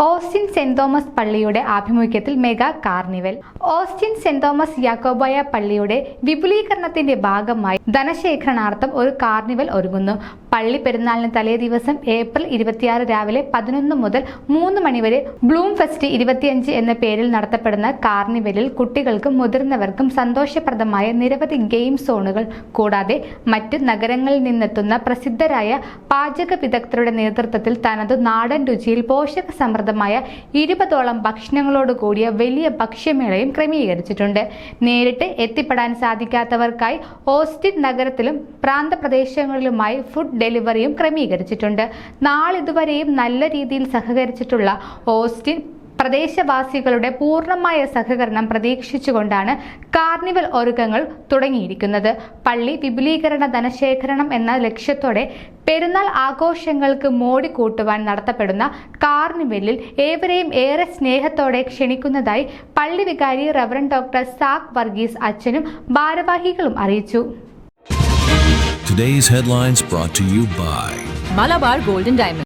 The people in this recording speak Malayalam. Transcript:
ഓസ്റ്റിൻ സെന്റ് തോമസ് പള്ളിയുടെ ആഭിമുഖ്യത്തിൽ mega carnival. Austin saint Thomas Yakobaya പള്ളിയുടെ വിപുലീകരണത്തിന്റെ ഭാഗമായി ധനശേഖരണാർത്ഥം ഒരു കാർണിവൽ ഒരുങ്ങുന്നു. പള്ളി പെരുന്നാളിന് തലേ ദിവസം ഏപ്രിൽ 26 രാവിലെ 11 മുതൽ 3 മണിവരെ ബ്ലൂം ഫെസ്റ്റ് 25 എന്ന പേരിൽ നടത്തപ്പെടുന്ന കാർണിവലിൽ കുട്ടികൾക്കും മുതിർന്നവർക്കും സന്തോഷപ്രദമായ നിരവധി ഗെയിം സോണുകൾ കൂടാതെ മറ്റ് നഗരങ്ങളിൽ നിന്നെത്തുന്ന പ്രസിദ്ധരായ പാചക വിദഗ്ധരുടെ നേതൃത്വത്തിൽ തനതു നാടൻ രുചിയിൽ പോഷക സമൃദ്ധമായ 20ഓളം ഭക്ഷണങ്ങളോട് കൂടിയ വലിയ ഭക്ഷ്യമേളയും ക്രമീകരിച്ചിട്ടുണ്ട്. നേരിട്ട് എത്തിപ്പെടാൻ സാധിക്കാത്തവർക്കായി ഓസ്റ്റിൻ നഗരത്തിലും പ്രാന്തപ്രദേശങ്ങളിലുമായി ഫുഡ് ഡെലിവറിയും ക്രമീകരിച്ചിട്ടുണ്ട്. നാളിതുവരെയും നല്ല രീതിയിൽ സഹകരിച്ചിട്ടുള്ള ഓസ്റ്റിൻ പ്രദേശവാസികളുടെ പൂർണ്ണമായ സഹകരണം പ്രതീക്ഷിച്ചുകൊണ്ടാണ് കാർണിവൽ ഒരുക്കങ്ങൾ തുടങ്ങിയിരിക്കുന്നത്. പള്ളി വിപുലീകരണ ധനശേഖരണം എന്ന ലക്ഷ്യത്തോടെ പെരുന്നാൾ ആഘോഷങ്ങൾക്ക് മോടി കൂട്ടുവാൻ നടത്തപ്പെടുന്ന കാർണിവലിൽ ഏവരെയും ഏറെ സ്നേഹത്തോടെ ക്ഷണിക്കുന്നതായി പള്ളി വികാരി റവറന്റ് ഡോക്ടർ സാക് വർഗീസ് അച്ഛനും ഭാരവാഹികളും അറിയിച്ചു. Today's headlines brought to you by Malabar Gold and Diamonds.